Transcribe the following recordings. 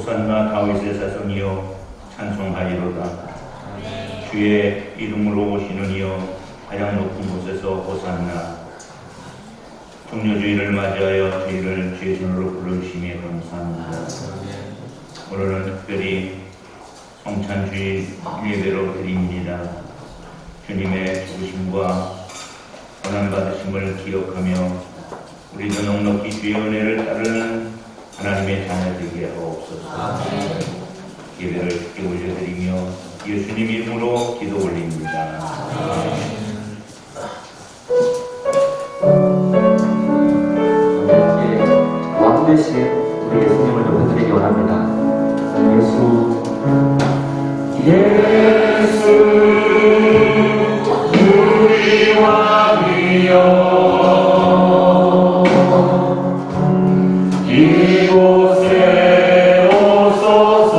호산나 다윗의 자손이여 찬송하리로다. 주의 이름으로 오시는 이여 가장 높은 곳에서 호산나. 종려주의를 맞이하여 저희를 주의 손으로 부르심에 감사합니다. 오늘은 특별히 성찬주의 예배로 드립니다. 주님의 죽으심과 고난받으심을 기억하며 우리도 넉넉히 주의 은혜를 따르는 하나님의 자녀 되게 하옵소서. 예배를 크게 올려드리며 예수님 이름으로 기도 올립니다. 왕 되신 우리 예수님을 높여드리기 원합니다. 예수 우리 왕이여, 이곳에 오소서.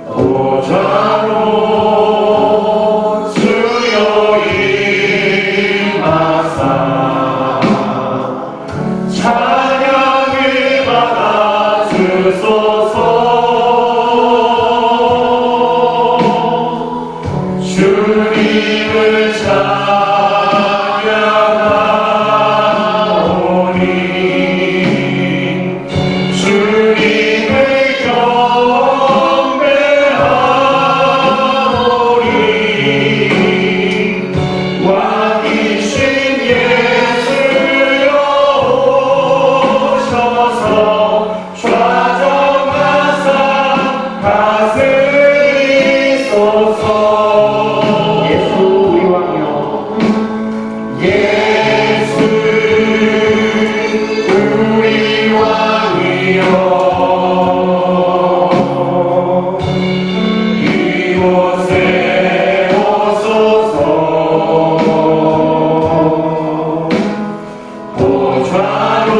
보좌로 주여 임하사 찬양을 받아 주소서. 주님을 찬양하오니 주님을 경배하오니 왕이신 예수여 오셔서 좌정하사 다스리소서. 예수 우리 왕이여, 예수 우리 왕이여, 이곳에 오소서. 보좌로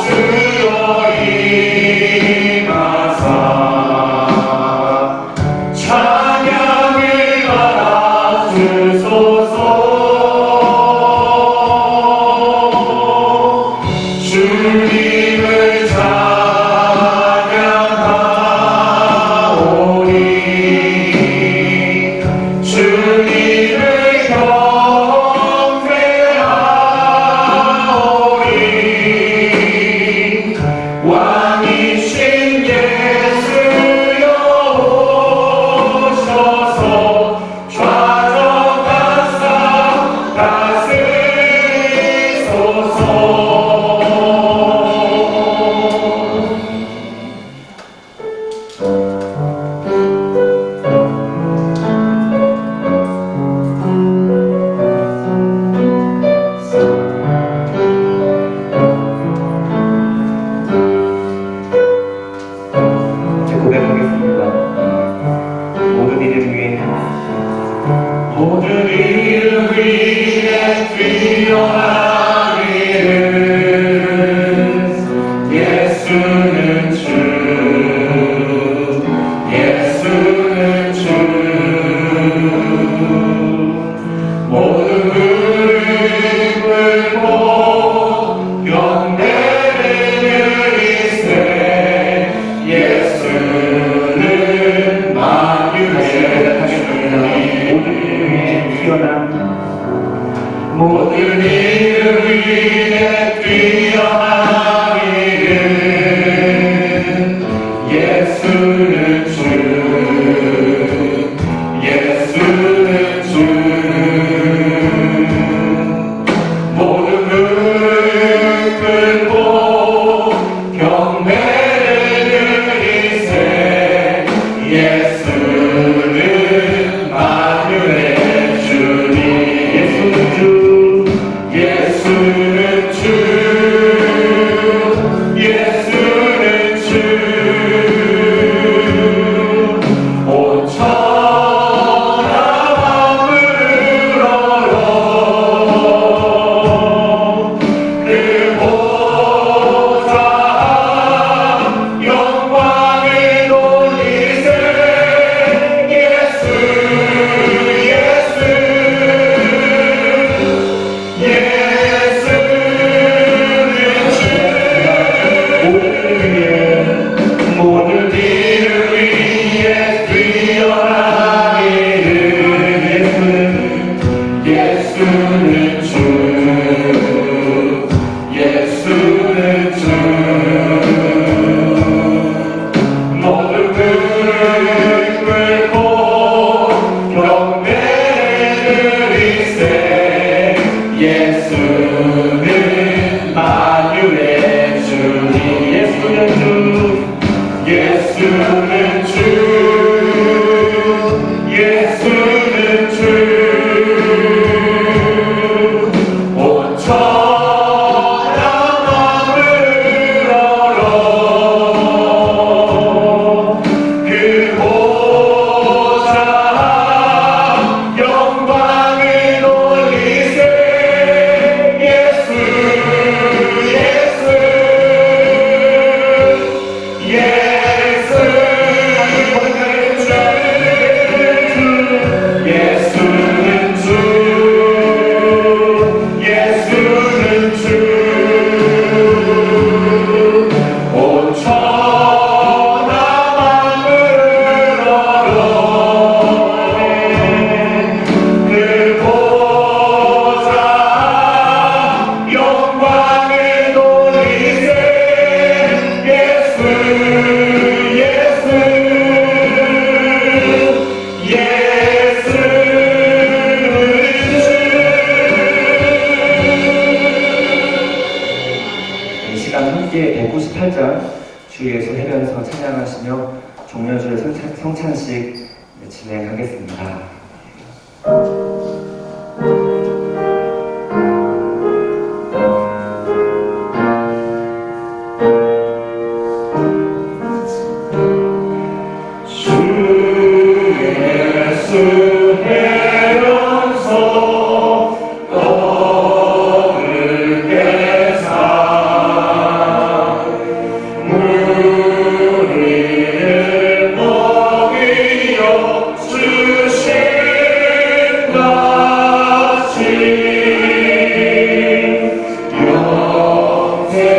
주여 임하사 찬양을 받아 주소서. 주님을 찬양하오니 주님을 경배하오니 왕이신 예수여 오셔서 좌정하사 다스리소서. 고백하겠습니다. 모든 이름 위에 모든 이름 위에 뛰어난 이름 예수는 주, 예수는 주. 모든 무릎을 꿇고 경배를 드리세. 예수는 만유의 주님. 모든 이름 위에 뛰어난 이름 예수는 주, 예수는 주. 모든 무릎 꿇고 경배를 드리세. 예수는 만유의 주님. 예수는 주, 예수는 주. 예수는 주 예수는 주 모든 무릎 꿇고 경배드리세 예수는 만유의 주님 예수는 주 예수는 주 예수는 주 온 천하 만물을 얼어 그 보좌 영광을 돌리세 예수 예수 예수 예수는 주 예수는 주 온 천하 만물을 얼어 그 보좌 영광을 돌리세 예수 예수 이 시간 함께 198장 주 예수 해변에서 찬양하시며 종려주의 성찬식 진행하겠습니다. 주 예수 해변서 떠들게 사 우리를 먹이어 주신 같이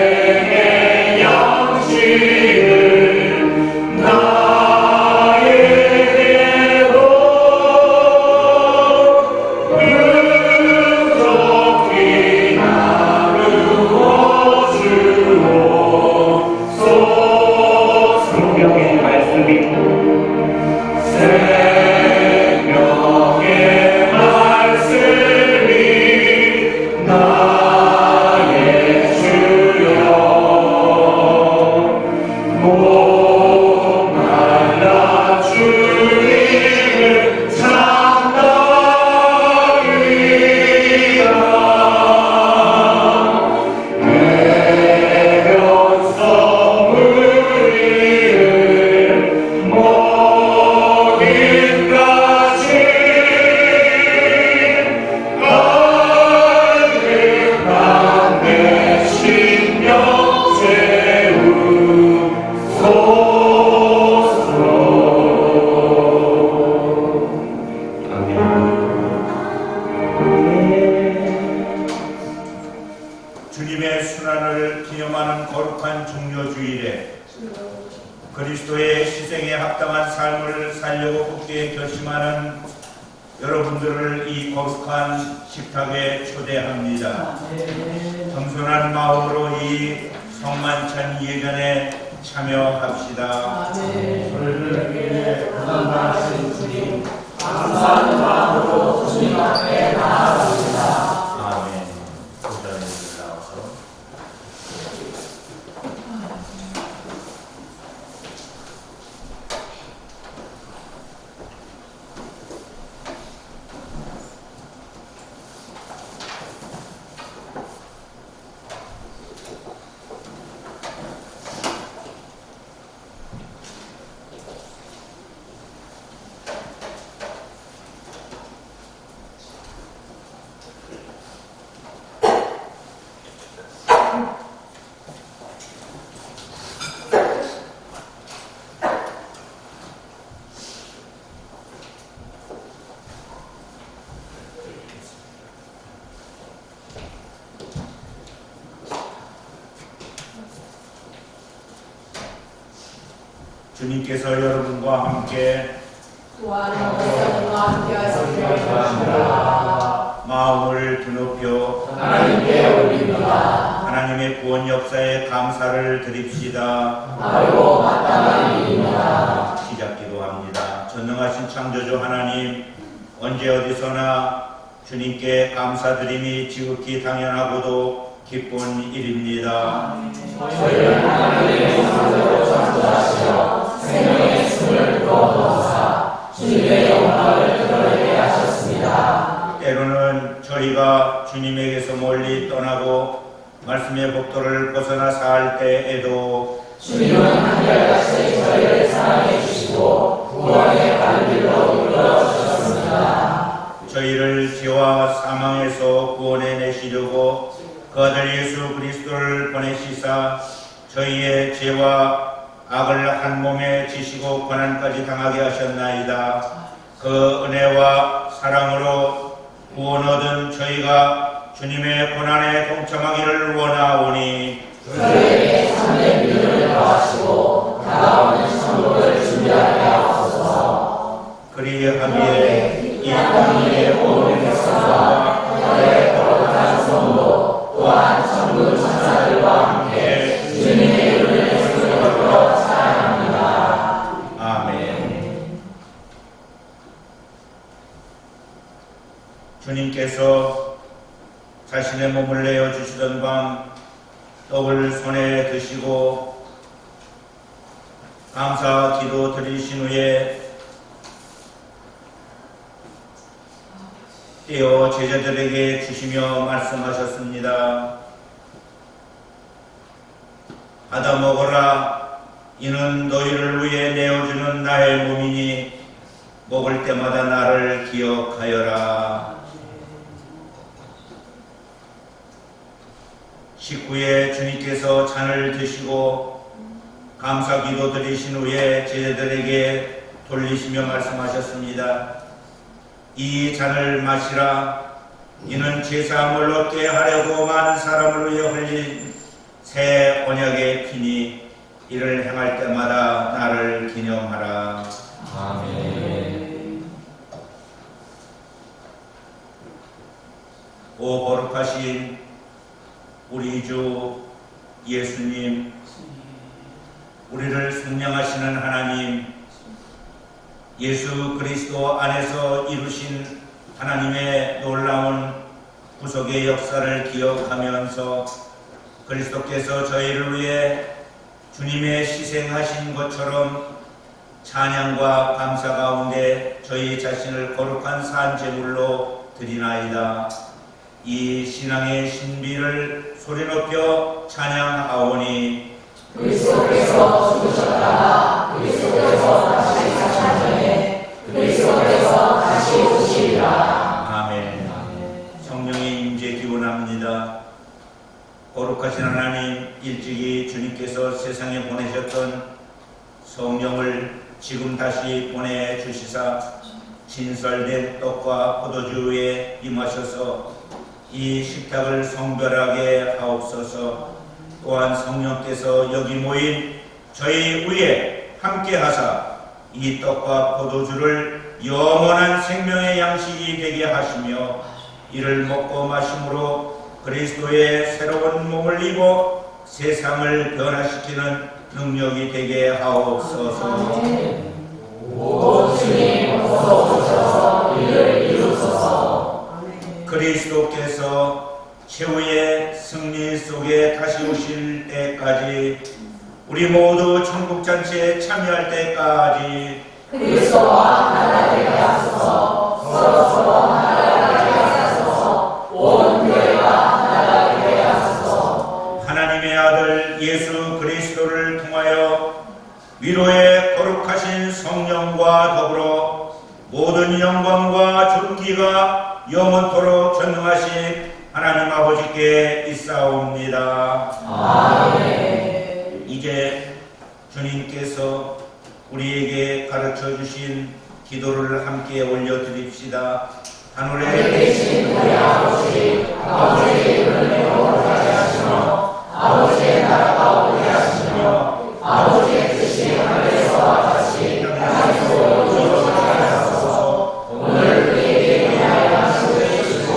영생의 양식을 나에게로 부족히 나누어 주옵소서 성경의 말씀이 생명의 말씀이 나의 주여 목말라 주님을 찬양하리라 해변서 우리를 먹인 같이 거룩한 내 심령 채우소서 아멘. 주님의 순환을 기념하는 거룩한 종료주일에 그리스도의 희생에 합당한 삶을 살려고 굳게 결심하는 여러분들을 이 거룩한 식탁에 초대합니다. 겸손한 마음으로 이 성만찬 예전에 참여합시다. 아멘. 보좌님들 나와서 주님께서 여러분과 함께 또한 영원과 함께 하시길 바랍니다. 마음을 드높여 하나님께 올립니다. 하나님의 구원 역사에 감사를 드립시다. 바로 마땅한 일입니다. 시작 기도합니다. 전능하신 창조주 하나님, 언제 어디서나 주님께 감사드림이 지극히 당연하고도 기쁜 일입니다. 저희를 하나님의 영광으로 창조하시어 생명의 숨을 불어넣으사 주님의 영광을 드러내게 하셨습니다. 때로는 저희가 주님에게서 멀리 떠나고 말씀의 법도를 벗어나 살 때에도 주님은 한결같이 저희를 사랑해 주시고 구원의 가는 길로 이끌어 주셨습니다. 저희를 죄와 사망에서 구원해 내시려고 그 아들 예수 그리스도를 보내시사 저희의 죄와 악을 한 몸에 지시고 고난까지 당하게 하셨나이다. 그 은혜와 사랑으로 구원 얻은 저희가 주님의 고난에 동참하기를 원하오니 저희에게 참된 믿음을 더하시고 다가오는 천국을 준비하게 하옵소서. 그리하기에 이 땅 위에 모든 백성과 너의 거룩한 성도 또한 천국 천사들과 함께 주님의 이름을 소리로 찬양합니다. 아멘. 주님께서 자신의 몸을 내어 주시던 밤 떡을 손에 드시고 감사 기도 드리신 후에 떼어 제자들에게 주시며 말씀하셨습니다. 받아 먹어라. 이는 너희를 위해 내어주는 나의 몸이니 먹을 때마다 나를 기억하여라. 식후에 주님께서 잔을 드시고 감사 기도 드리신 후에 제자들에게 돌리시며 말씀하셨습니다. 이 잔을 마시라. 이는 제사함을 얻게 하려고 많은 사람을 위해 흘린 새 언약의 피니 이를 행할 때마다 나를 기념하라. 아멘. 오 거룩하신 우리 주 예수님, 우리를 생명하시는 하나님, 예수 그리스도 안에서 이루신 하나님의 놀라운 구속의 역사를 기억하면서 그리스도께서 저희를 위해 주님의 희생하신 것처럼 찬양과 감사 가운데 저희 자신을 거룩한 산제물로 드리나이다. 이 신앙의 신비를 소리 높여 찬양하오니 그리스도께서 죽으셨다가 그리스도께서 다시 사시전에 그리스도께서 다시 오시리라. 아멘. 성령의 임재 기원합니다. 거룩하신 하나님, 일찍이 주님께서 세상에 보내셨던 성령을 지금 다시 보내주시사 진설된 떡과 포도주에 임하셔서 이 식탁을 성별하게 하옵소서. 또한 성령께서 여기 모인 저희 위에 함께 하사 이 떡과 포도주를 영원한 생명의 양식이 되게 하시며 이를 먹고 마심으로 그리스도의 새로운 몸을 입어 세상을 변화시키는 능력이 되게 하옵소서. 오 주님 어서 오셔서 이를 이루소서. 그리스도께서 최후의 승리 속에 다시 오실 때까지 우리 모두 천국잔치에 참여할 때까지 그리스도와 하나 되게 하소서. 서로 하나 되게 하소서. 온 교회가 하나 되게 하소서. 하나님의 아들 예수 그리스도를 통하여 위로의 거룩하신 성령과 더불어 모든 영광과 존귀가 영원토록 전능하신 하나님 아버지께 있사옵니다. 아멘. 이제 주님께서 우리에게 가르쳐 주신 기도를 함께 올려드립시다. 하늘에 계신 우리 아버지, 아버지의 이름을 거룩하게 하시며 아버지의 나라가 오게 하시며 아버지의 뜻이 하늘에서와 같이 땅에서도 이루어지게 하소서. 오늘 우리에게 일용할 양식을 주시고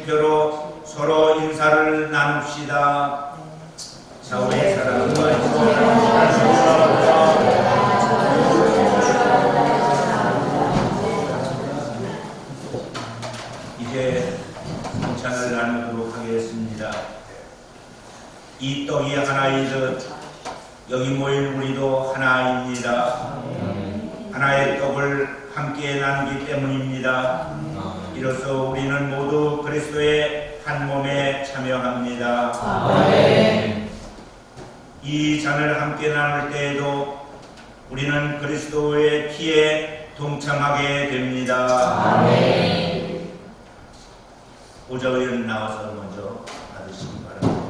대표로 서로 인사를 나눕시다. 사울의 사랑과 이제 성찬을 나누도록 하겠습니다. 이 떡이 하나이듯 여기 모인 우리도 하나입니다. 하나의 떡을 함께 나누기 때문입니다. 이로써 우리는 모두 그리스도의 한 몸에 참여합니다. 아멘. 이 잔을 함께 나눌 때에도 우리는 그리스도의 피에 동참하게 됩니다. 아멘. 보좌의원 나와서 먼저 받으시기 바랍니다.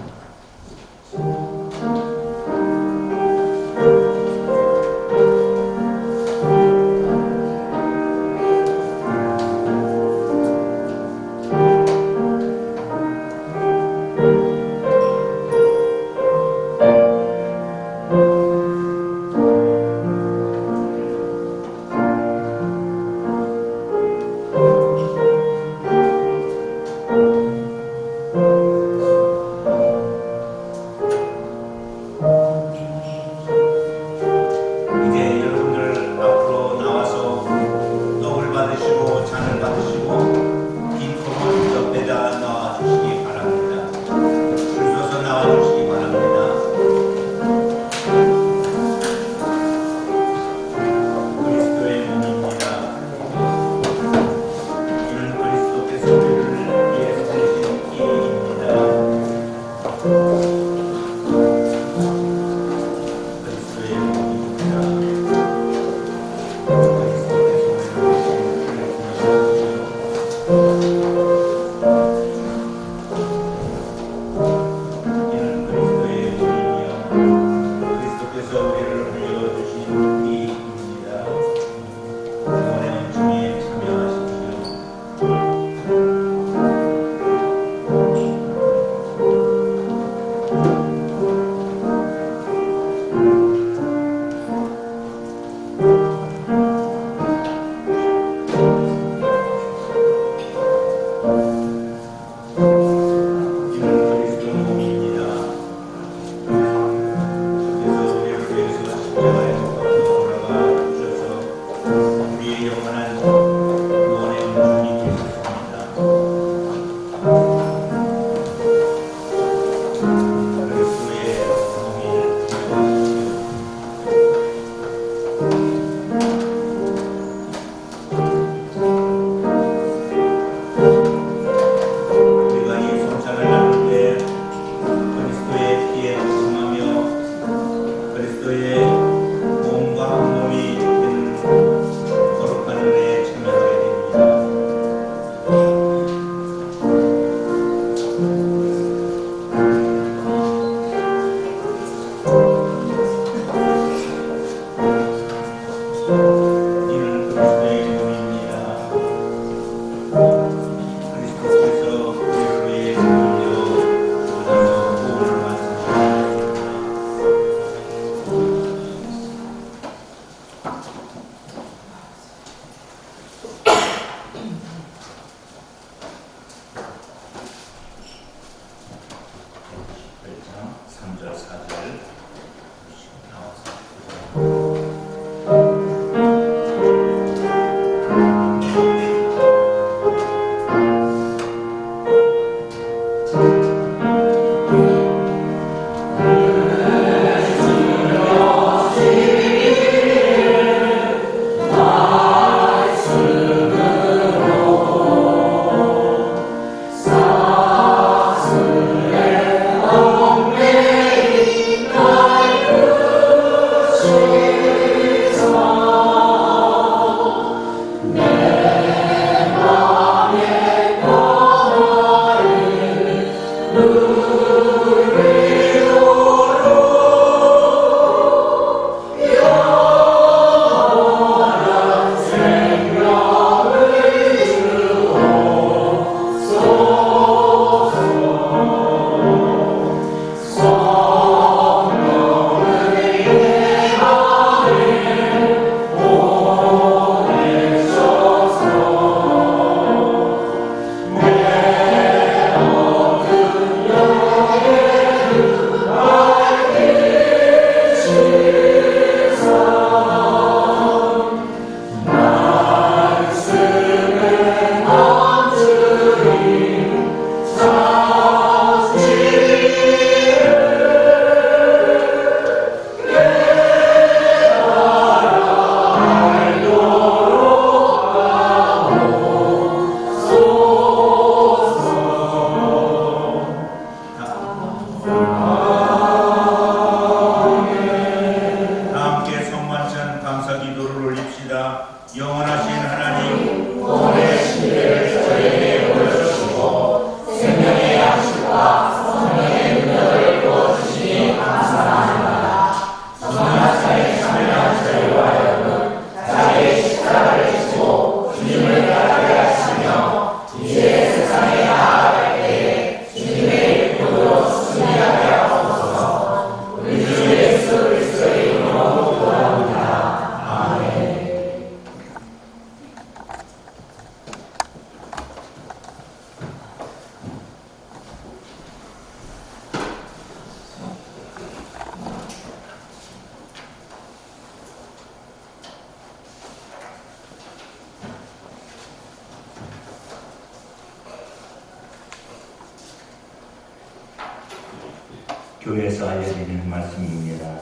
교회에서 알려드리는 말씀입니다.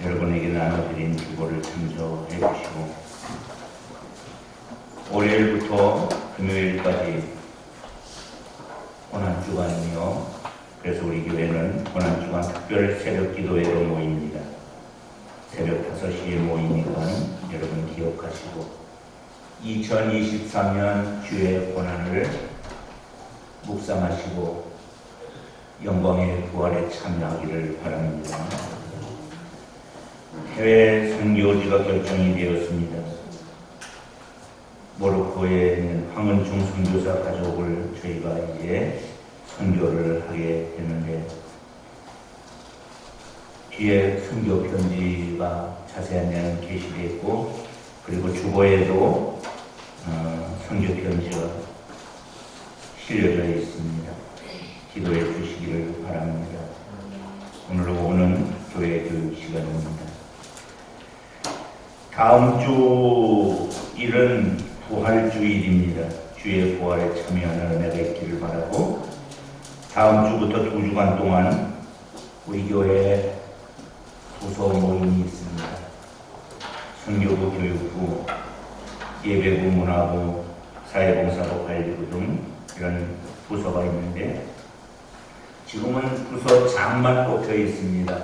여러분에게 나눠드린 기도를 참조해 주시고 월요일부터 금요일까지 고난주간이며 그래서 우리 교회는 고난주간 특별 새벽 기도회로 모입니다. 새벽 5시에 모이니까 여러분 기억하시고 2023년 주의 고난을 묵상하시고 영광의 부활에 참여하기를 바랍니다. 해외 선교지가 결정이 되었습니다. 모로코에 있는 황은중 선교사 가족을 저희가 이제 선교를 하게 되는데 뒤에 선교 편지가 자세한 내용은 게시되어 있고 그리고 주보에도 선교 편지가 실려져 있습니다. 기도해 주시기를 바랍니다. 오늘 오는 교회 교육 시간입니다. 다음 주 일은 부활주일입니다. 주의 부활에 참여하는 은혜가 있기를 바라고 다음 주부터 2주간 동안 우리 교회에 부서 모임이 있습니다. 선교부, 교육부, 예배부, 문화부, 사회봉사부, 관리부 등 이런 부서가 있는데 지금은 부서장만 뽑혀 있습니다.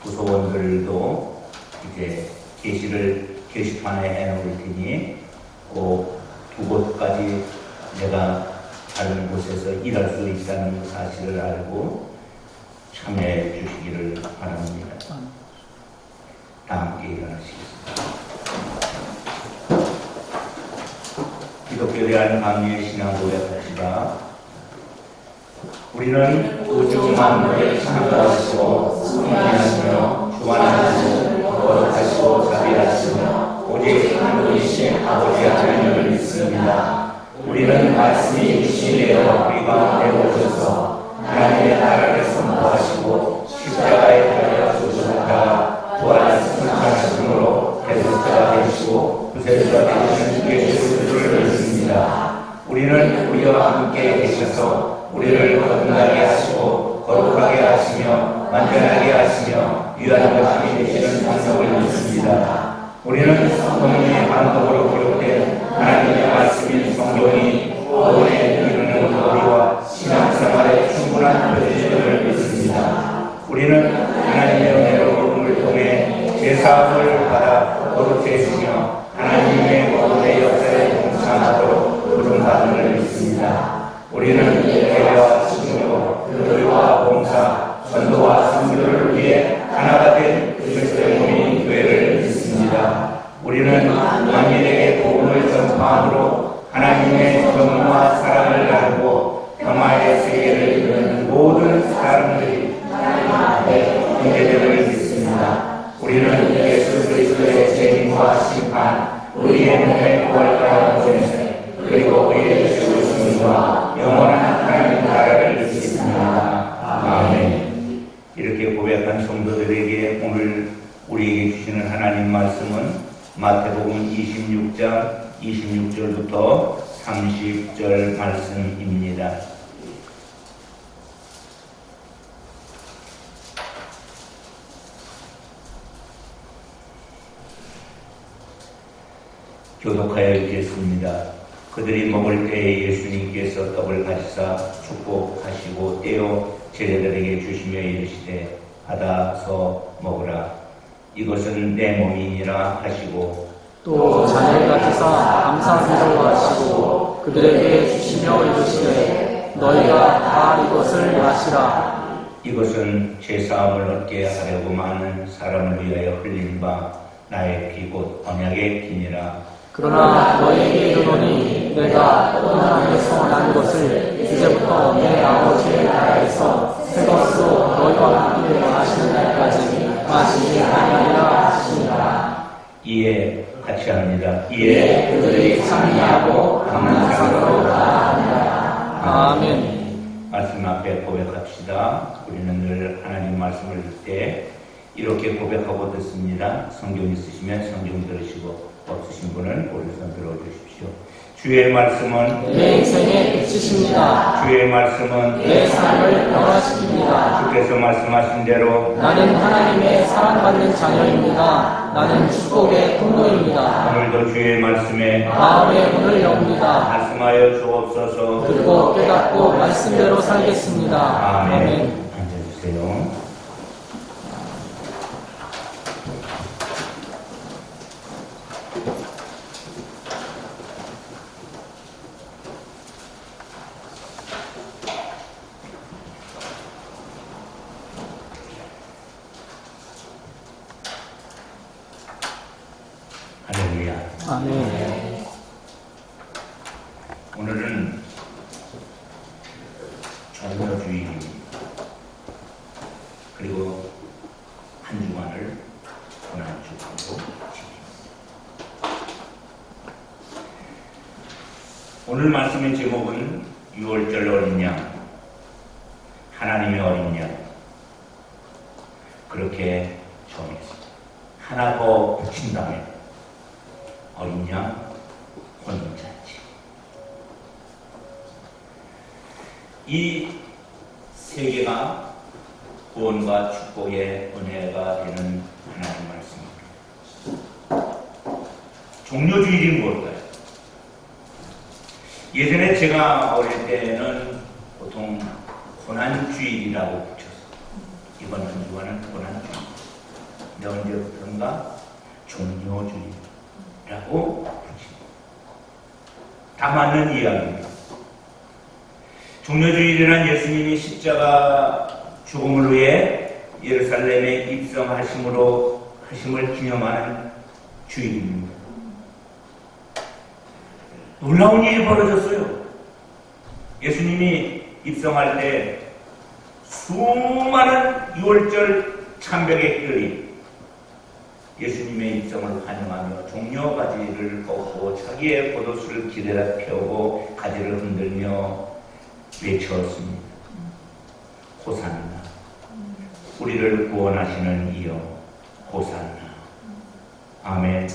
부서원들도 이제 게시판에 해놓을 테니 꼭 2곳까지 내가 다른 곳에서 일할 수 있다는 사실을 알고 참여해 주시기를 바랍니다. 다 함께 일어나시겠습니다. 기독교에 대한 강리의 신앙 고백합시다. 우리는 우주 만물을 창조하시고 승리하시며 주관하시고 거룩하시고 자비하시며 오직 한 분이신 아버지 하나님을 믿습니다. 우리는 말씀이 육신이 되어 우리 가운데 오셔서 하나님의 나라를 선포하시고 십자가에 달려 죽으셨다가 부활하신 승천하심으로 계속자가 되시고 구세주가 되시는 예수 그리스도를 믿습니다. 우리는 우리와 함께 계셔서 우리를 거듭나게 하시고 거룩하게 하시며 완전하게 하시며 유한 것이 되시는 성령을 믿습니다. 우리는 성령의 반복으로 기록된 하나님의 말씀인 성경이 구원에 이르는 우리와 신앙생활에 충분한 표지를 믿습니다. 우리는 하나님의 은혜로 복음을 통해 제사함을 받아 거룩해지며 하나님의 구원의 역사에 동참하도록 부름받음을 믿습니다. 우리는 예배와 신으로 교회와 봉사, 전도와 선교를 위해 하나가 된 그리스도의 몸인 교회를 믿습니다. 우리는 만민에게 복음을 전파함으로 하나님의 정의와 사랑을 나누고 평화의 세계를 이루는 모든 사람들이 하나님 앞에 공개됨을 믿습니다. 우리는 예수 그리스도의 재림과 심판, 우리의 몸의 부활과 영생, 그리고 우리의 죽으심과 영원한 하나님 나라를 믿습니다. 아멘. 이렇게 고백한 성도들에게 오늘 우리에게 주시는 하나님 말씀은 마태복음 26장 26절부터 30절 말씀입니다. 교독하여 읽겠습니다. 그들이 먹을 때에 예수님께서 떡을 가지사 축복하시고 떼어 제자들에게 주시며 이르시되 받아서 먹으라. 이것은 내 몸이니라 하시고 또 잔을 가지사 감사기도 하시고 그들에게 주시며 이르시되 너희가 다 이것을 마시라. 이것은 죄사함을 얻게 하려고 많은 사람을 위하여 흘린 바 나의 피 곧 언약의 피니라. 그러나 너희에게 이르노니 내가 또 하나님에서 난 것을 이제부터 내 아버지의 나라에서 새 것으로 너희와 함께 마시는 날까지 마시지 아니하리라 하시니라. 이에 같이 합니다. 이에 그들이 찬미하고 감사함으로 나아간다. 아멘. 말씀 앞에 고백합시다. 우리는 늘 하나님 말씀을 듣을 때 이렇게 고백하고 듣습니다. 성경 있으시면 성경 들으시고 없으신 분은 오른손 들어주십시오. 주의 말씀은 내 인생의 빛이십니다. 주의 말씀은 내 삶을 변화시킵니다. 주께서 말씀하신 대로 나는 하나님의 사랑받는 자녀입니다. 나는 축복의 통로입니다. 오늘도 주의 말씀에 마음의 문을 엽니다. 말씀하여 주옵소서. 듣고 깨닫고 말씀대로 살겠습니다. 아멘. 아멘. 앉아주세요. 할렐루야. 아멘. 오늘은 종료주일입니다. 그리고 한 주간을 고난주간으로 지냅니다. 오늘 말씀의 제목은 6월절 어린 양, 하나님의 어린 양, 그렇게 정했습니다. 하나 더 붙인다면 어린 양 혼인잔치. 이 세 개가 구원과 축복의 은혜가 되는 하나님 말씀입니다. 종료주일이 무엇일까요? 예전에 제가 어릴 때는 보통 고난주일이라고 붙였어요. 이번 한 주간은 고난주일. 근데 언제부터인가 종료주일이라고 붙입니다. 다 맞는 이야기입니다. 종료주일이란 예수님이 십자가 죽음을 위해 예루살렘에 하심을 기념하는 주일입니다. 놀라운 일이 벌어졌어요. 예수님이 입성할 때 수많은 6월절 참배객들이 예수님의 입성을 환영하며 종려 가지를 꺾고 자기의 포도수를 기대라 펴고 가지를 흔들며 외쳤습니다. 호산나, 우리를 구원하시는 이여 호산나. 아멘.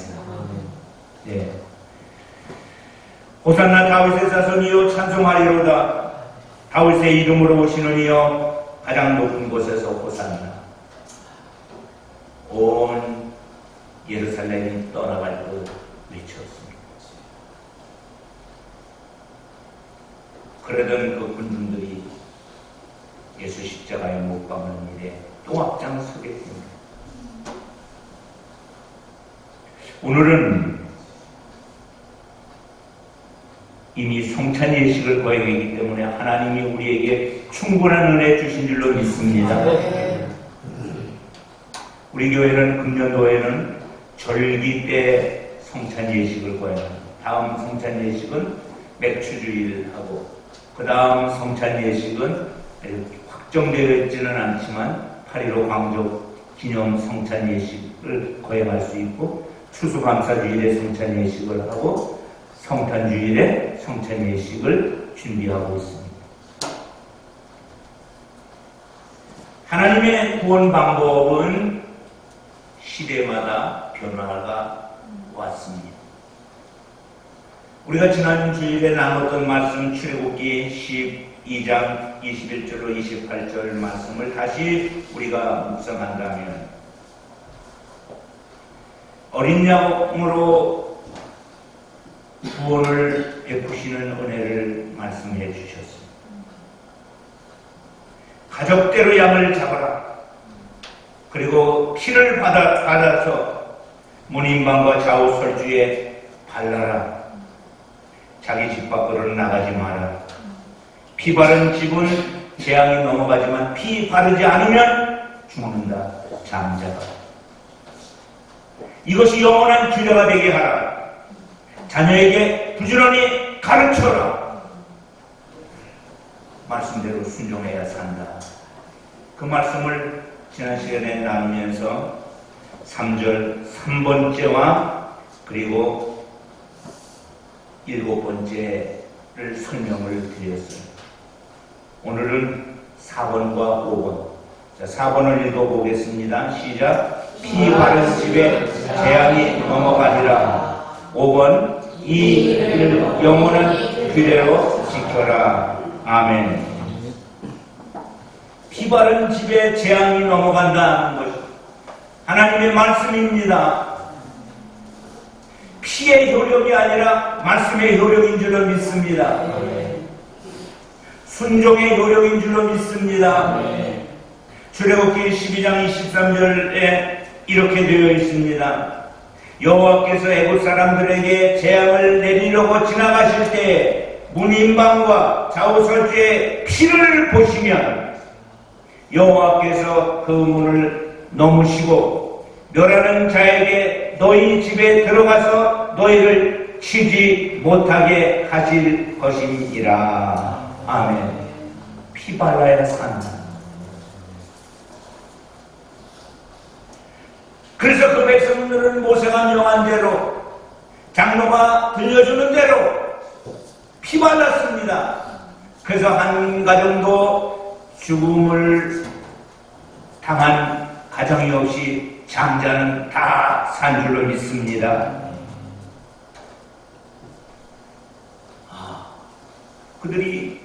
네. 호산나 다윗의 자손이여 찬송하리로다. 다윗의 이름으로 오시는 이여 가장 높은 곳에서 호산나. 온 예루살렘이 떠나갈 듯 외쳤습니다. 그러던 그 군중들이 예수 십자가에 못 박는 일에 또 앞장서겠습니다. 오늘은 이미 성찬 예식을 거행했기 때문에 하나님이 우리에게 충분한 은혜 주신 줄로 믿습니다. 우리 교회는 금년도에는 절기 때 성찬 예식을 거행합니다. 다음 성찬 예식은 맥주주일하고 그 다음 성찬 예식은 확정되어 있지는 않지만 8.15 광적 기념 성찬 예식을 거행할 수 있고 추수감사주일에 성찬 예식을 하고 성탄주일에 성찬 예식을 준비하고 있습니다. 하나님의 구원 방법은 시대마다 변화가 왔습니다. 우리가 지난 주일에 나눴던 말씀 출애굽기 12장 21절로 28절 말씀을 다시 우리가 묵상한다면 어린 양으로 구원을 베푸시는 은혜를 말씀해 주셨습니다. 가족대로 양을 잡아라. 그리고 피를 받아서 문인방과 좌우설주에 발라라. 자기 집 밖으로 나가지 마라. 피 바른 집은 재앙이 넘어가지만 피 바르지 않으면 죽는다. 잠자가. 이것이 영원한 규례가 되게 하라. 자녀에게 부지런히 가르쳐라. 말씀대로 순종해야 산다. 그 말씀을 지난 시간에 나누면서 3절 3번째와 그리고 7번째를 설명을 드렸어요. 오늘은 4번과 5번. 자, 4번을 읽어보겠습니다. 시작. 피 바른 집에 재앙이 넘어가리라. 5번 이 영혼은 그대로 지켜라. 아멘. 피 바른 집에 재앙이 넘어간다는 것이 하나님의 말씀입니다. 피의 효력이 아니라 말씀의 효력인 줄로 믿습니다. 순종의 효력인 줄로 믿습니다. 출애굽기 12장 23절에 이렇게 되어 있습니다. 여호와께서 애굽 사람들에게 재앙을 내리려고 지나가실 때 문인방과 좌우설주의 피를 보시면 여호와께서 그 문을 넘으시고 멸하는 자에게 너희 집에 들어가서 너희를 치지 못하게 하실 것이니라. 아멘. 피 발라야 산다. 그래서 그 백성들은 모세가 명한 대로 장로가 들려주는 대로 피 발랐습니다. 그래서 한 가정도 죽음을 당한 가정이 없이 장자는 다 산 줄로 믿습니다. 그들이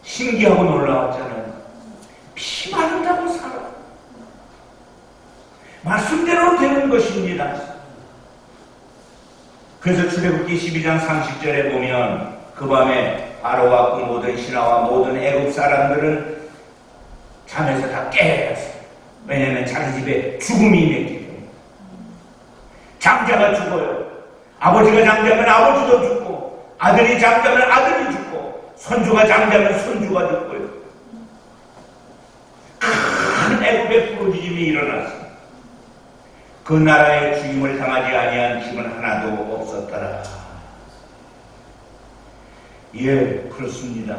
신기하고 놀라웠잖아요. 피 바른다고 살아. 말씀대로 되는 것입니다. 그래서 출애굽기 12장 30절에 보면 그 밤에 바로와 그 모든 신하와 모든 애굽 사람들은 잠에서 다 깨었어요. 왜냐하면 자기 집에 죽음이 있기 때문에. 장자가 죽어요. 아버지가 장자면 아버지도 죽고, 아들이 장자면 아들이 죽고, 손주가 장자면 손주가 죽고요. 큰 애굽의 부르짖음이 일어났어요. 그 나라의 주임을 당하지 아니한 집은 하나도 없었더라. 예, 그렇습니다.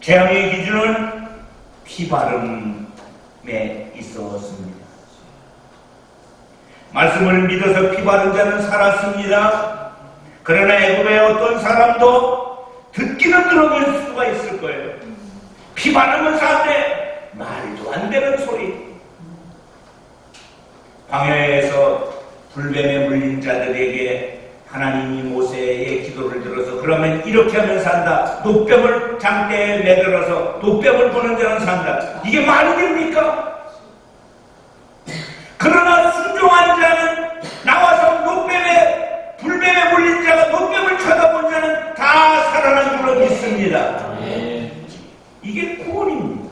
재앙의 기준은 피바름에 있었습니다. 말씀을 믿어서 피바른 자는 살았습니다. 그러나 애굽의 어떤 사람도 듣기는 들어볼 수가 있을 거예요. 피바르면 산대. 말도 안 되는 소리. 광야에서 불뱀에 물린 자들에게 하나님이 모세의 기도를 들어서 그러면 이렇게 하면 산다. 노뱀을 장대에 매달아서 노뱀을 보는 자는 산다. 이게 말이 됩니까? 그러나 순종한 자는 나와서 불뱀에 물린 자가 노뱀을 쳐다본 자는 다 살아난 줄로 믿습니다. 이게 구원입니다.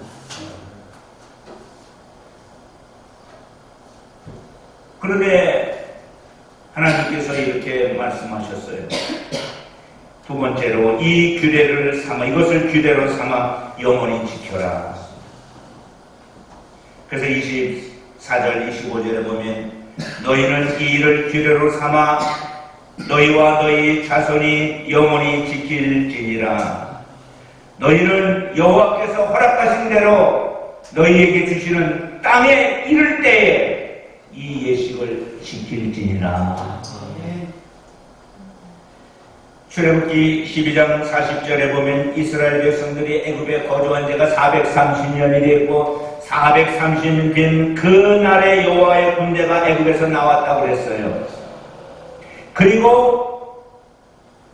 그런데 하나님께서 이렇게 말씀하셨어요. 두 번째로 이 규례를 삼아, 이것을 규례로 삼아 영원히 지켜라. 그래서 24절 25절에 보면 너희는 이 일을 규례로 삼아 너희와 너희 자손이 영원히 지킬지니라. 너희는 여호와께서 허락하신 대로 너희에게 주시는 땅에 이를 때에 이 예식을 지킬지니라. 출애굽기 12장 40절에 보면 이스라엘 백성들이 애굽에 거주한 지가 430년이 됐고 430년 된 그날에 여호와의 군대가 애굽에서 나왔다고 그랬어요. 그리고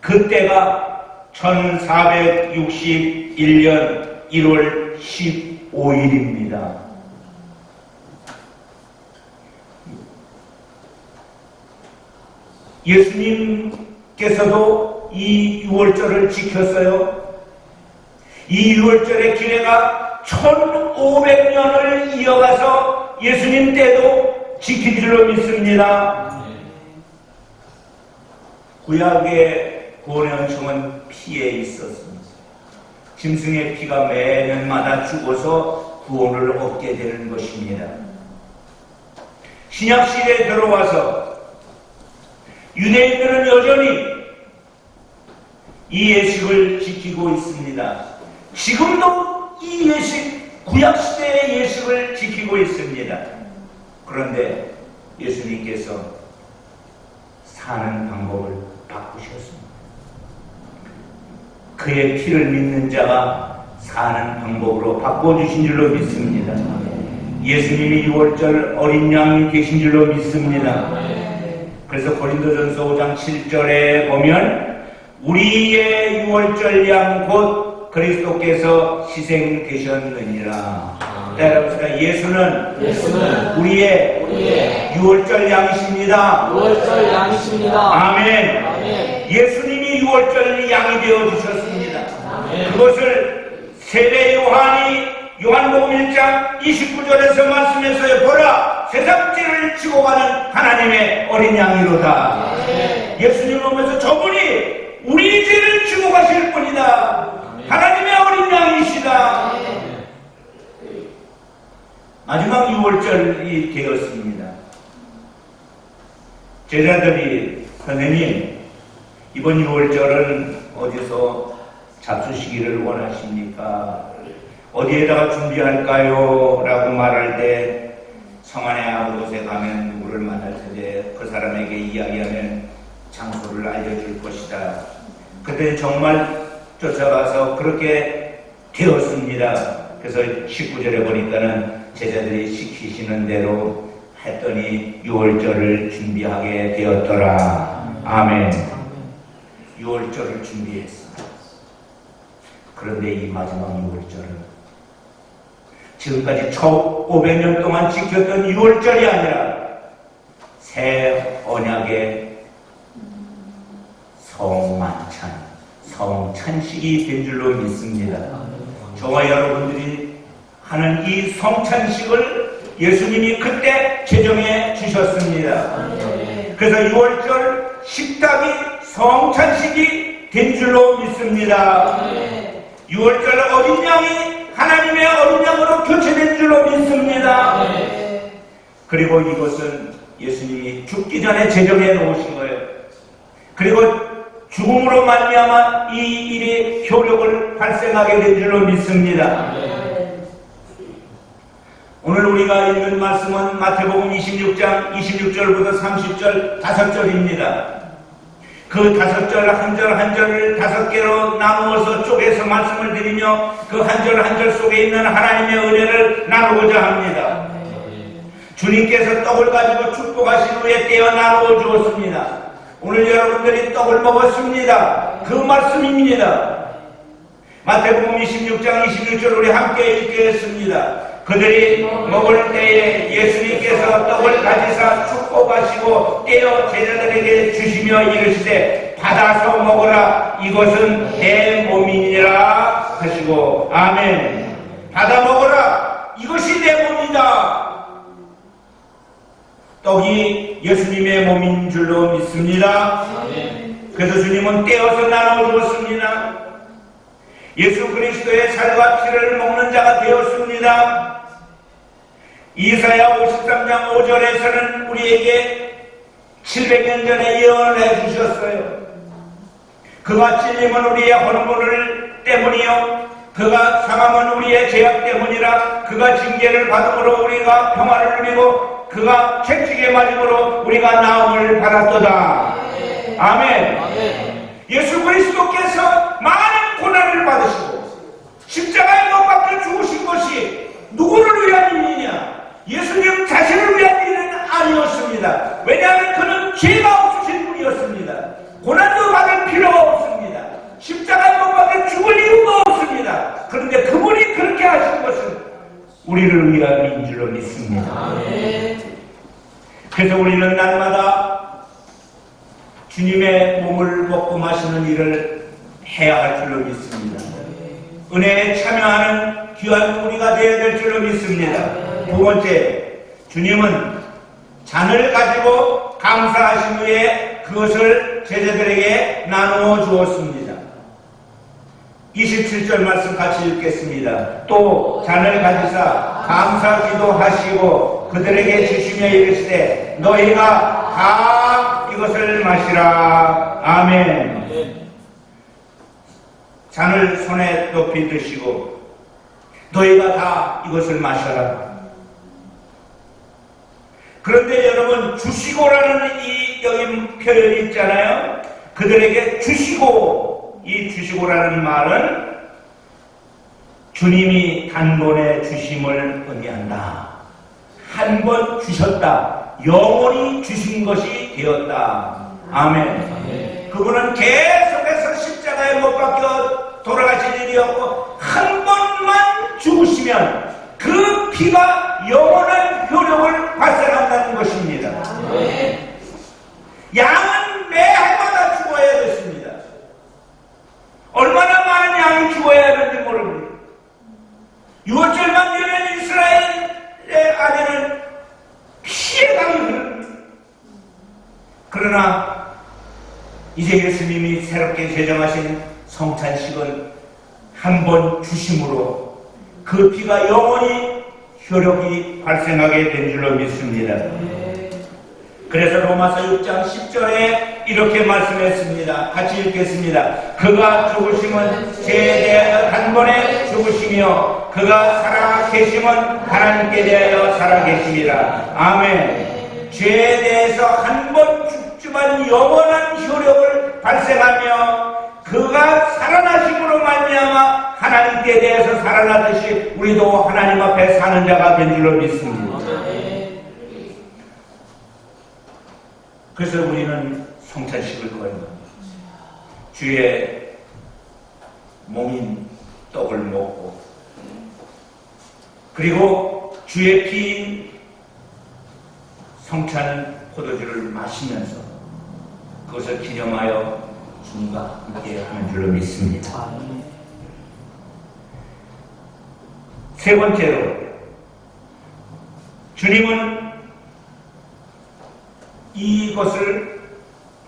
그때가 1461년 1월 15일입니다. 예수님께서도 이 6월절을 지켰어요. 이 6월절의 기회가 1500년을 이어가서 예수님 때도 지킨 줄로 믿습니다. 구약의 구원의 은총은 피에 있었습니다. 짐승의 피가 매년마다 죽어서 구원을 얻게 되는 것입니다. 신약시대에 들어와서 유대인들은 여전히 이 예식을 지키고 있습니다. 지금도 이 예식, 구약시대의 예식을 지키고 있습니다. 그런데 예수님께서 사는 방법을 바꾸셨습니다. 그의 피를 믿는 자가 사는 방법으로 바꿔주신 줄로 믿습니다. 예수님이 6월절 어린 양이 계신 줄로 믿습니다. 그래서 고린도전서 5장 7절에 보면 우리의 유월절 양 곧 그리스도께서 희생되셨느니라. 따라합시다. 예수는 우리의 유월절 양이십니다. 유월절 양이십니다. 아멘. 아멘. 예수님이 유월절 양이 되어 주셨습니다. 아멘. 그것을 세례 요한이 요한복음 1장 29절에서 말씀했어요. 보라, 세상 죄를 지고 가는 하나님의 어린 양이로다. 아멘. 예수님 오면서 저분이 우리 죄를 지고 가실 분이다. 하나님의 어린 양이시다. 마지막 유월절이 되었습니다. 제자들이 선생님, 이번 유월절은 어디서 잡수시기를 원하십니까? 어디에다가 준비할까요? 라고 말할 때 성안의 아무 곳에 가면 누구를 만날 텐데 그 사람에게 이야기하면 장소를 알려줄 것이다. 그때 정말 쫓아가서 그렇게 되었습니다. 그래서 19절에 보니까는 제자들이 시키시는 대로 했더니 유월절을 준비하게 되었더라. 아멘. 유월절을 준비했어. 그런데 이 마지막 유월절은 지금까지 1500년 동안 지켰던 유월절이 아니라 새 언약의 성만찬, 성찬식이 된 줄로 믿습니다. 저와 여러분들이 하는 이 성찬식을 예수님이 그때 제정해 주셨습니다. 그래서 유월절 식탁이 성찬식이 된 줄로 믿습니다. 유월절 어린 양이 하나님의 어린 양으로 교체된 줄로 믿습니다. 그리고 이것은 예수님이 죽기 전에 제정해 놓으신 거예요. 그리고 죽음으로 말미암아 이 일이 효력을 발생하게 된 줄로 믿습니다. 오늘 우리가 읽는 말씀은 마태복음 26장 26절부터 30절 5절입니다. 그 5절 한 절 한 절을 5개로 나누어서 쪼개서 말씀을 드리며 그 한 절 한 절 속에 있는 하나님의 은혜를 나누고자 합니다. 주님께서 떡을 가지고 축복하신 후에 떼어 나누어 주었습니다. 오늘 여러분들이 떡을 먹었습니다. 그 말씀입니다. 마태복음 26장 26절 우리 함께 읽겠습니다. 그들이 먹을 때에 예수님께서 떡을 가지사 축복하시고 떼어 제자들에게 주시며 이르시되 받아서 먹으라, 이것은 내 몸이니라 하시고. 아멘. 받아 먹으라, 이것이 내 몸이다. 떡이 예수님의 몸인 줄로 믿습니다. 그래서 주님은 떼어서 나눠 주었습니다. 예수 그리스도의 살과 피를 먹는 자가 되었습니다. 이사야 53장 5절에서는 우리에게 700년 전에 예언을 해주셨어요. 그가 찔림은 우리의 헌물을 때문이요 그가 상함은 우리의 죄악 때문이라. 그가 징계를 받음으로 우리가 평화를 누리고 그가 채찍에 맞음으로 우리가 나음을 받았도다. 아멘. 예수 그리스도께서 많은 고난을 받으시고 십자가에 못 박혀 죽으신 것이 누구를 위한 일이냐? 예수님 자신을 위한 일은 아니었습니다. 왜냐하면 그는 죄가 없으신 분이었습니다. 고난도 받을 필요가 없습니다. 십자가에 못 박혀 죽을 이유가 없습니다. 그런데 그분이 그렇게 하신 것은 우리를 위한 줄로 믿습니다. 그래서 우리는 날마다 주님의 몸을 먹고 마시는 일을 해야 할 줄로 믿습니다. 은혜에 참여하는 귀한 우리가 되어야 될 줄로 믿습니다. 두 번째, 주님은 잔을 가지고 감사하신 후에 그것을 제자들에게 나누어 주었습니다. 27절 말씀 같이 읽겠습니다. 또 잔을 가지사 감사기도 하시고 그들에게 주시며 이르시되 너희가 다 이것을 마시라. 아멘. 잔을 손에 높이 드시고 너희가 다 이것을 마셔라. 그런데 여러분, 주시고라는 이 여기 표현이 있잖아요. 그들에게 주시고, 이 주시고라는 말은 주님이 단번에 주심을 의미한다. 한 번 주셨다. 영원히 주신 것이 되었다. 아멘. 그분은 계속해서 십자가에 못 박혀 돌아가실 일이었고 한 번만 죽으시면 그 피가 영원한 효력을 발생한다는 것입니다. 양은 매 해마다 죽어야 됐습니다. 얼마나 많은 양이 죽어야 하는지 모릅니다. 6월절만 되면 이스라엘의 안에는 피의 강이 흐릅니다. 그러나 이제 예수님이 새롭게 제정하신 성찬식은 한 번 주심으로 그 피가 영원히 효력이 발생하게 된 줄로 믿습니다. 그래서 로마서 6장 10절에 이렇게 말씀했습니다. 같이 읽겠습니다. 그가 죽으심은 죄에 대하여 단번에 죽으시며 그가 살아 계심은 하나님께 대하여 살아 계심이라. 아멘. 죄에 대해서 한 번 죽지만 영원한 효력을 발생하며 그가 살아나심으로 말미암아 하나님께 대해서 살아나듯이 우리도 하나님 앞에 사는 자가 된 줄로 믿습니다. 그래서 우리는 성찬식을 거듭합니다. 주의 몸인 떡을 먹고 그리고 주의 피인 성찬 포도주를 마시면서 그것을 기념하여 주님과 함께 하는 줄로 믿습니다. 세 번째로 주님은 이것을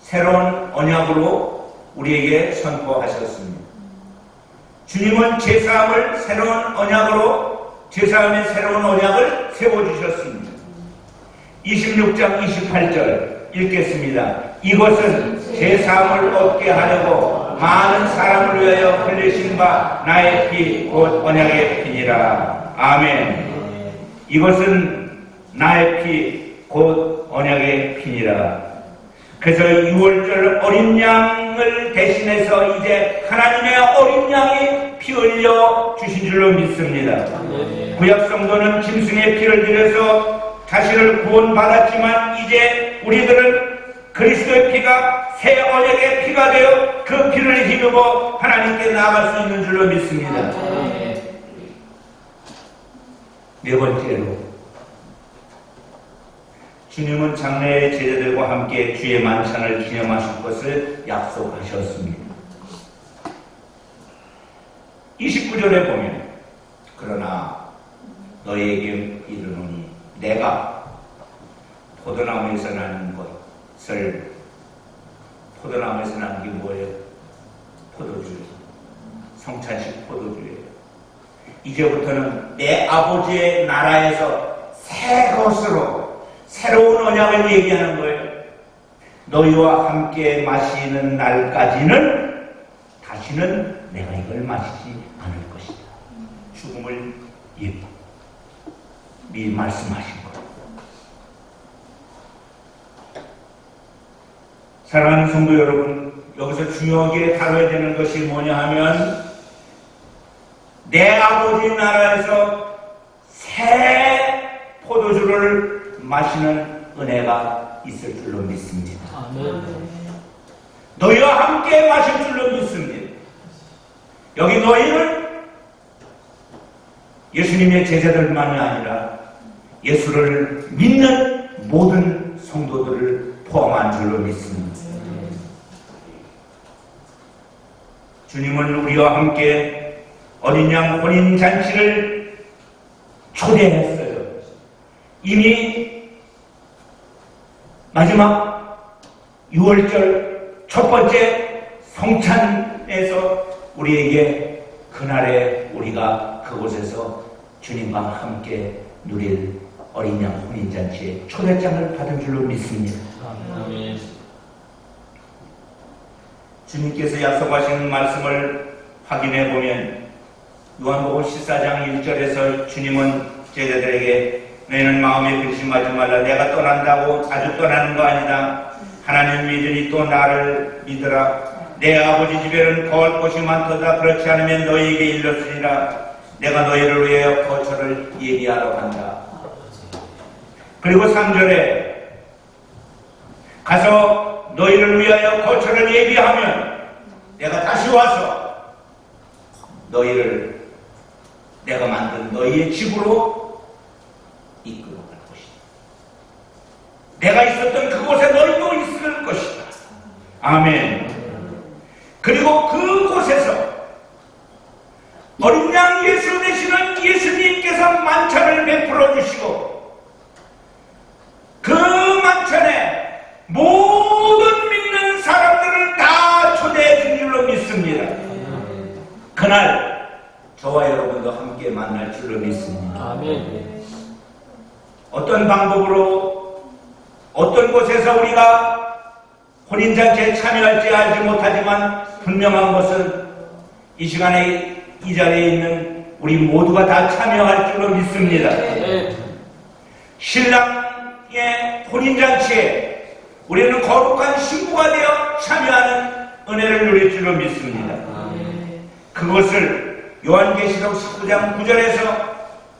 새로운 언약으로 우리에게 선포하셨습니다. 주님은 제사함을 새로운 언약으로 제사함의 새로운 언약을 세워주셨습니다. 26장 28절 읽겠습니다. 이것은 제사함을 얻게 하려고 많은 사람을 위하여 흘리신 바 나의 피 곧 언약의 피니라. 아멘. 이것은 나의 피 곧 언약의 피니라. 그래서 6월절 어린 양을 대신해서 이제 하나님의 어린 양이 피 흘려 주신 줄로 믿습니다. 구약 성도는 짐승의 피를 들여서 자신을 구원받았지만 이제 우리들은 그리스도의 피가 새 언약의 피가 되어 그 피를 힘입어 하나님께 나아갈 수 있는 줄로 믿습니다. 네 번째로 주님은 장래의 제자들과 함께 주의 만찬을 기념하실 것을 약속하셨습니다. 29절에 보면 그러나 너희에게 이르노니 내가 포도나무에서 나는 것을 포도나무에서 나는 게 뭐예요? 포도주예요. 성찬식 포도주예요. 이제부터는 내 아버지의 나라에서 새 것으로 새로운 언약을 얘기하는 거예요. 너희와 함께 마시는 날까지는 다시는 내가 이걸 마시지 않을 것이다. 죽음을 미리 말씀하신 거예요. 사랑하는 성도 여러분, 여기서 중요하게 다뤄야 되는 것이 뭐냐 하면 내 아버지 나라에서 새 포도주를 마시는 은혜가 있을 줄로 믿습니다. 너희와 함께 마실 줄로 믿습니다. 여기 너희는 예수님의 제자들만이 아니라 예수를 믿는 모든 성도들을 포함한 줄로 믿습니다. 주님은 우리와 함께 어린 양 혼인잔치를 초대했어요. 이미 마지막 6월절 첫 번째 성찬에서 우리에게 그날에 우리가 그곳에서 주님과 함께 누릴 어린 양 혼인잔치의 초대장을 받은 줄로 믿습니다. 아멘. 주님께서 약속하신 말씀을 확인해 보면 요한복음 14장 1절에서 주님은 제자들에게 너희는 마음에 근심하지 말라. 내가 떠난다고 아주 떠나는 거 아니다. 하나님 믿으니 또 나를 믿으라. 내 아버지 집에는 거할 곳이 많도다. 그렇지 않으면 너희에게 일렀으리라. 내가 너희를 위하여 거처를 예비하러 간다. 그리고 3절에 가서 너희를 위하여 거처를 예비하면 내가 다시 와서 너희를 내가 만든 너희의 집으로 이끌어 갈 것이다. 내가 있었던 그곳에 너희도 있을 것이다. 아멘. 그리고 그곳에서 어린 양 예수 되시는 예수님께서 만찬을 베풀어 주시고 그 만찬에 모든 믿는 사람들을 다 초대해 준 줄로 믿습니다. 그날 저와 여러분도 함께 만날 줄로 믿습니다. 아멘. 어떤 방법으로 어떤 곳에서 우리가 혼인잔치에 참여할지 알지 못하지만 분명한 것은 이 시간에 이 자리에 있는 우리 모두가 다 참여할 줄로 믿습니다. 신랑의 혼인잔치에 우리는 거룩한 신부가 되어 참여하는 은혜를 누릴 줄로 믿습니다. 그것을 요한계시록 19장 9절에서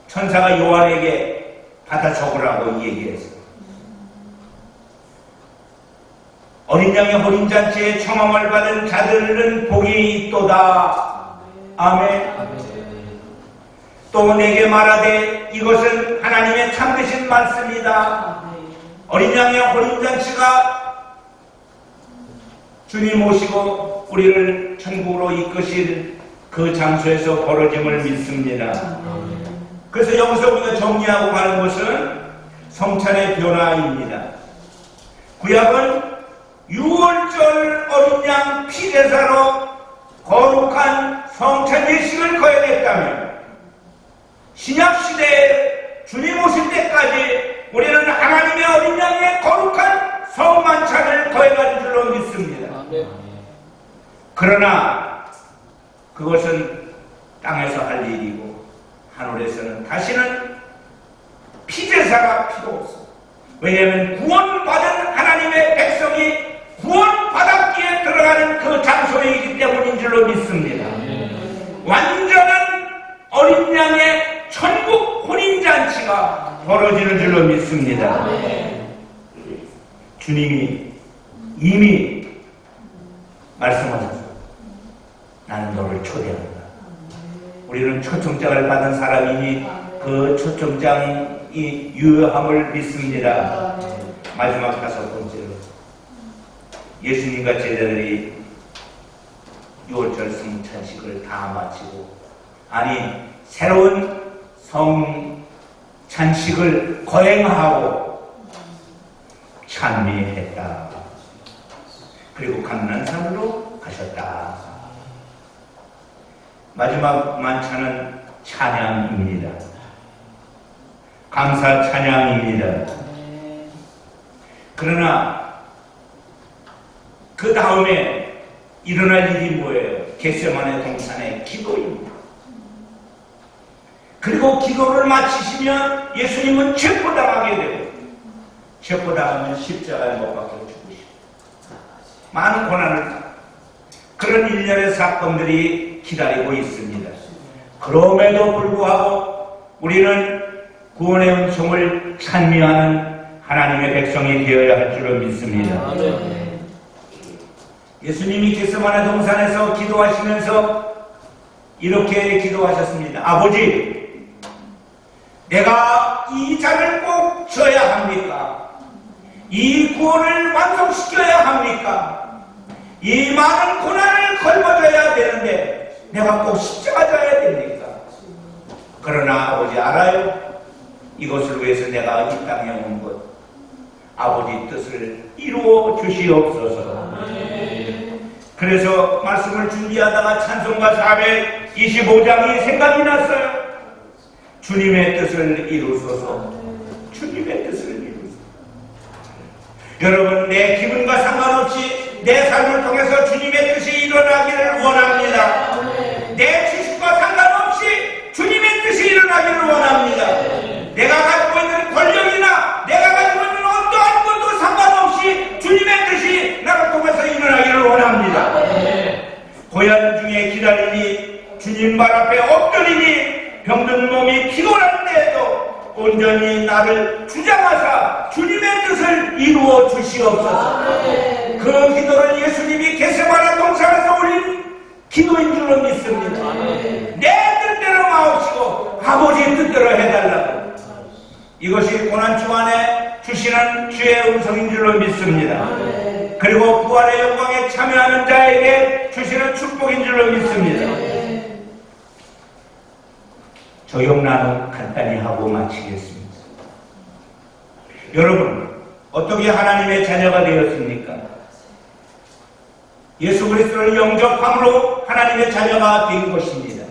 천사가 요한에게 받아 적으라고 얘기했어요. 어린 양의 혼인잔치에 청함을 받은 자들은 복이 있도다. 아멘. 또 내게 말하되 이것은 하나님의 참되신 말씀이다. 어린 양의 혼인잔치가 주님 오시고 우리를 천국으로 이끄실 그 장소에서 벌어짐을 믿습니다. 그래서 여기서 우리가 정리하고 가는 것은 성찬의 변화입니다. 구약은 6월절 어린 양 피제사로 거룩한 성찬 예식을 거행했다면 신약시대에 주님 오실 때까지 우리는 하나님의 어린 양의 거룩한 성만찬을 거행하는 줄로 믿습니다. 그러나 그것은 땅에서 할 일이고 하늘에서는 다시는 피제사가 필요 없습니다. 왜냐하면 구원받은 하나님의 백성이 구원받았기에 들어가는 그 장소이기 때문인 줄로 믿습니다. 완전한 어린 양의 천국 혼인잔치가 벌어지는 줄로 믿습니다. 주님이 이미 말씀하셨습니다. 나는 너를 초대한다. 우리는 초청장을 받은 사람이니 그 초청장이 유효함을 믿습니다. 마지막 5번째로 예수님과 제자들이 6월절 성찬식을 다 마치고 새로운 성찬식을 거행하고 찬미했다. 그리고 감난산으로 가셨다. 마지막 만찬은 찬양입니다. 감사 찬양입니다. 그러나 그 다음에 일어날 일이 뭐예요? 겟세마네 동산의 기도입니다. 그리고 기도를 마치시면 예수님은 체포당하게 되고 체포당하면 십자가에 못 박혀 죽으시고 많은 고난을 당하고 그런 일련의 사건들이 기다리고 있습니다. 그럼에도 불구하고 우리는 구원의 은총을 찬미하는 하나님의 백성이 되어야 할 줄로 믿습니다. 예수님이 겟세마네 동산에서 기도하시면서 이렇게 기도하셨습니다. 아버지, 내가 이 잔을 꼭 져야 합니까? 이 구원을 완성시켜야 합니까? 이 많은 고난을 걸어줘야 되는데 내가 꼭 십자가 져야 됩니까? 그러나 아버지 알아요. 이것을 위해서 내가 이 땅에 온 것, 아버지 뜻을 이루어 주시옵소서. 그래서 말씀을 준비하다가 찬송가 425장이 생각이 났어요. 주님의 뜻을 이루소서. 주님의 뜻을 이루소서. 여러분, 내 기분과 상관없이 내 삶을 통해서 주님의 뜻이 일어나기를 원합니다. 내 지식과 상관없이 주님의 뜻이 일어나기를 원합니다. 내가 가지고 있는 권력이나 내가 가지고 있는 어떠한 것도 상관없이 주님의 뜻이 나를 통해서 일어나기를 원합니다. 고난 중에 기다리니 주님 발 앞에 엎드리니 병든 몸이 피곤할 때에도 온전히 나를 주장하사 주님의 뜻을 이루어 주시옵소서. 그 기도를 예수님이 겟세마네 동산에서 올린 기도인 줄로 믿습니다. 내 뜻대로 마옵시고 아버지의 뜻대로 해달라고. 이것이 고난주 안에 주시는 주의 음성인 줄로 믿습니다. 그리고 부활의 영광에 참여하는 자에게 주시는 축복인 줄로 믿습니다. 조용 나눔 간단히 하고 마치겠습니다. 여러분, 어떻게 하나님의 자녀가 되었습니까? 예수 그리스도를 영접함으로 하나님의 자녀가 된 것입니다.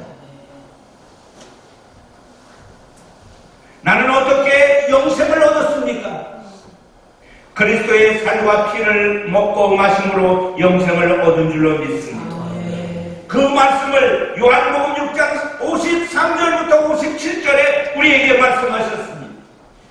나는 어떻게 영생을 얻었습니까? 그리스도의 살과 피를 먹고 마심으로 영생을 얻은 줄로 믿습니다. 그 말씀을 요한복음 6장 53절부터 57절에 우리에게 말씀하셨습니다.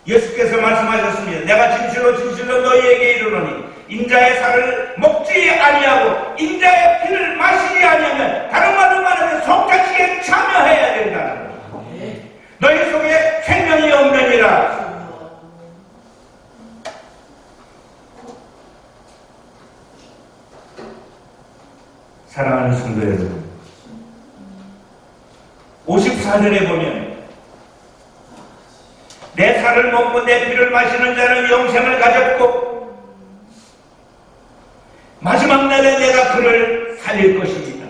예수께서 말씀하셨습니다. 내가 진실로 진실로 너희에게 이르노니 인자의 살을 먹지 아니하고 인자의 피를 마시지 아니하면, 다른 말로 말하면 성찬식에 참여해야 된다는 거예요. 너희 속에 생명이 없느니라. 사랑하는 성도 여러분, 54절에 보면 내 살을 먹고 내 피를 마시는 자는 영생을 가졌고 마지막 날에 내가 그를 살릴 것입니다.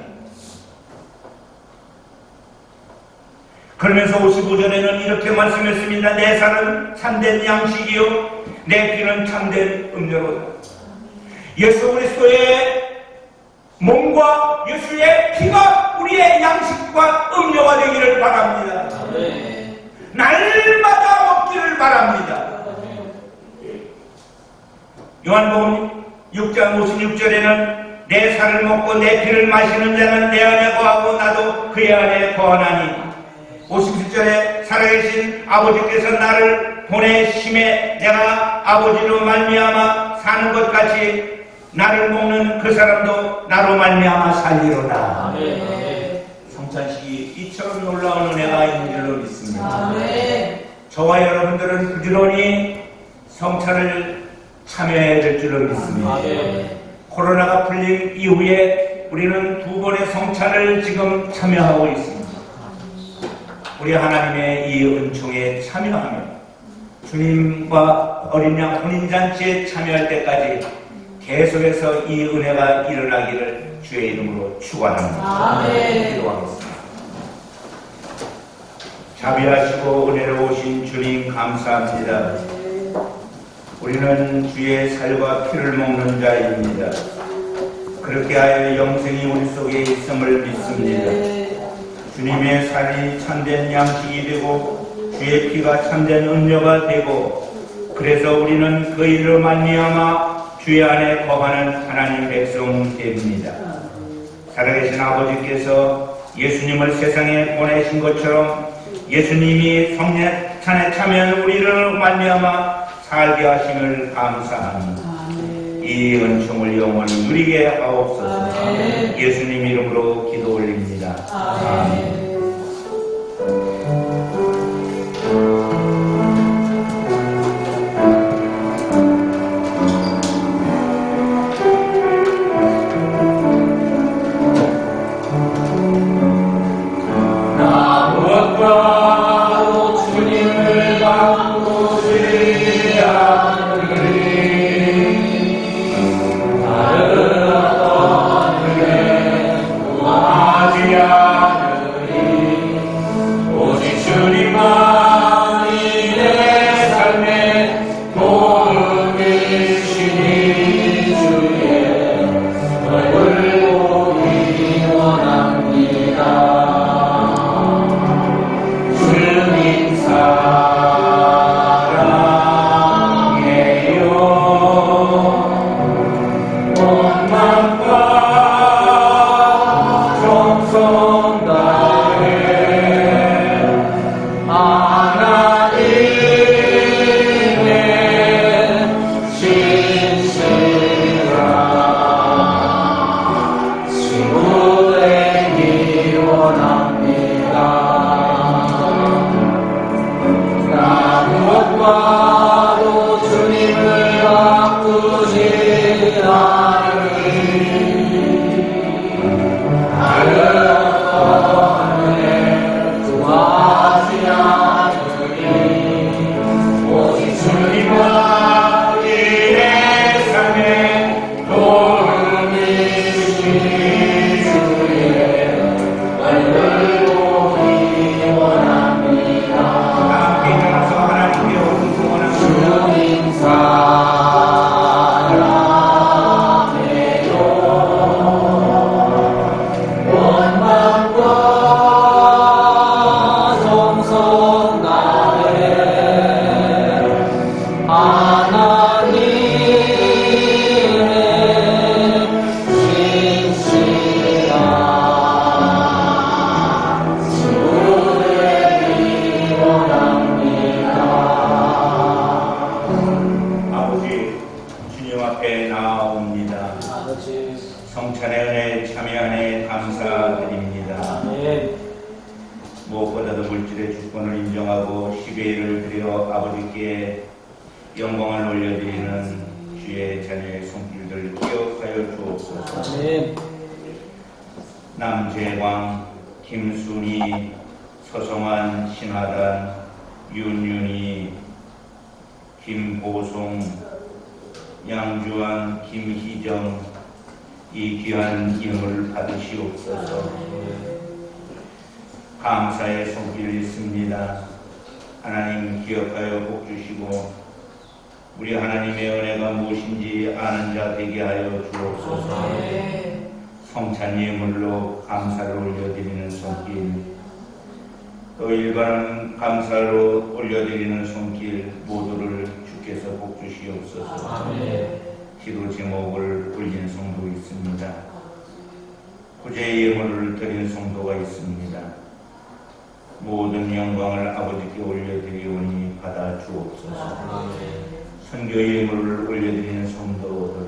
그러면서 55절에는 이렇게 말씀했습니다. 내 살은 참된 양식이요 내 피는 참된 음료로다. 예수 그리스도의 몸과 예수의 피가 우리의 양식과 음료가 되기를 바랍니다. 날마다 먹기를 바랍니다. 요한복음 6장 56절에는 내 살을 먹고 내 피를 마시는 자는 내 안에 거하고 나도 그의 안에 거하나니, 57절에 살아계신 아버지께서 나를 보내심에 내가 아버지로 말미암아 사는 것 같이 나를 먹는 그 사람도 나로 말미암아 살리로다. 성찬식이 이처럼 놀라운 은혜가 있는 줄로 믿습니다. 저와 여러분들은 부지런히 성찬을 참여해야 될 줄로 믿습니다. 코로나가 풀린 이후에 우리는 2번의 성찬을 지금 참여하고 있습니다. 우리 하나님의 이 은총에 참여하며 주님과 어린 양 혼인잔치에 참여할 때까지 계속해서 이 은혜가 일어나기를 주의 이름으로 축원합니다. 기도하겠습니다. 자비하시고 은혜로우신 주님 감사합니다. 우리는 주의 살과 피를 먹는 자입니다. 그렇게 하여 영생이 우리 속에 있음을 믿습니다. 주님의 살이 참된 양식이 되고 주의 피가 참된 음료가 되고, 그래서 우리는 그 일로 말미암아 주의 안에 거하는 하나님 백성 됩니다. 살아계신 아버지께서 예수님을 세상에 보내신 것처럼 예수님이 성찬에 참여한 우리를 말미암아 살게 하심을 감사합니다. 이 은총을 영원히 누리게 하옵소서. 예수님 이름으로 기도 올립니다. 아멘. 다른 어떤 은혜 구하지 않으리. 오늘 인정하고 10회를 드려 아버지께 영광을 올려드리는 주의 자녀의 손길들 기억하여 주옵소서. 아멘. 남재광, 김순희, 서성환, 신하단, 윤윤희, 김보송, 양주환, 김희정, 이 귀한 인을 받으시옵소서. 감사의 손길을 있습니다. 하나님 기억하여 복 주시고 우리 하나님의 은혜가 무엇인지 아는 자 되게 하여 주옵소서. 성찬 예물로 감사를 올려드리는 손길, 또 일반 감사로 올려드리는 손길 모두를 주께서 복 주시옵소서. 기도 제목을 올린 성도 있습니다. 구제 예물을 드린 성도가 있습니다. 모든 영광을 아버지께 올려드리오니 받아 주옵소서. 선교 예물을 올려드리는 성도들,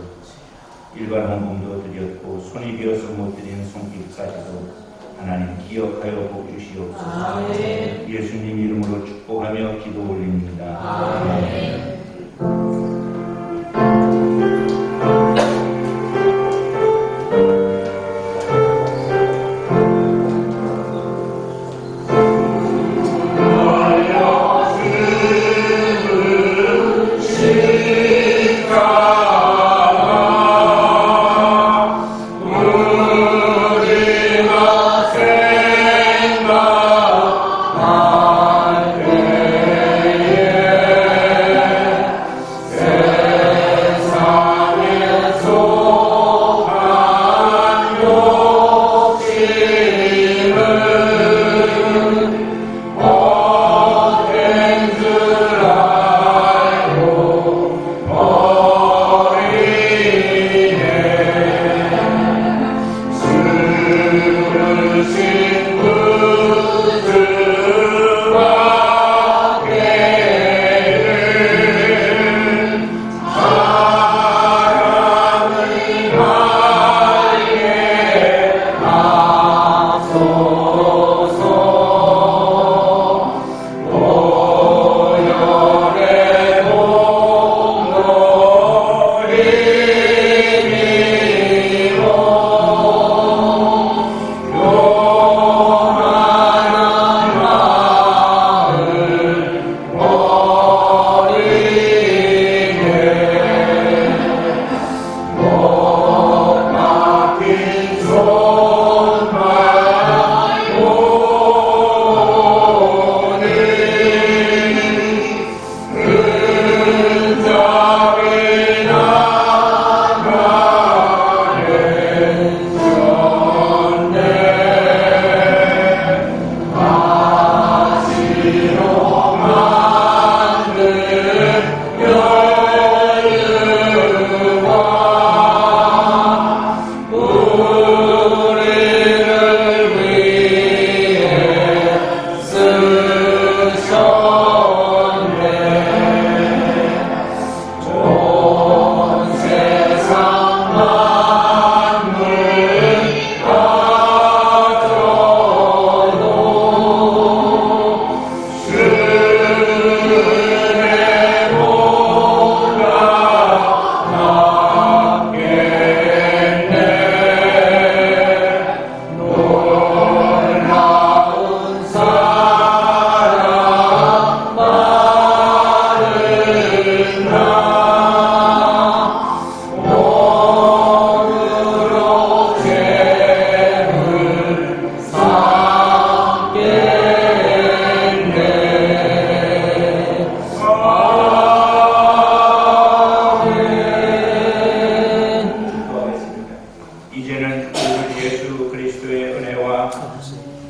일반 헌금도 드렸고 손이 비어서 못 드리는 손길까지도 하나님 기억하여 복 주시옵소서. 예수님 이름으로 축복하며 기도 올립니다.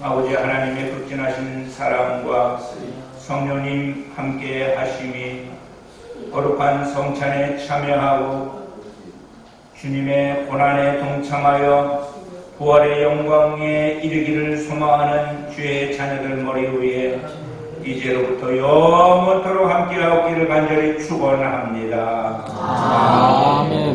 아버지 하나님의 극진하신 사랑과 성령님 함께 하심이 거룩한 성찬에 참여하고 주님의 고난에 동참하여 부활의 영광에 이르기를 소망하는 주의 자녀들 머리 위에 이제로부터 영원토록 함께하옵기를 간절히 축원합니다. 아멘.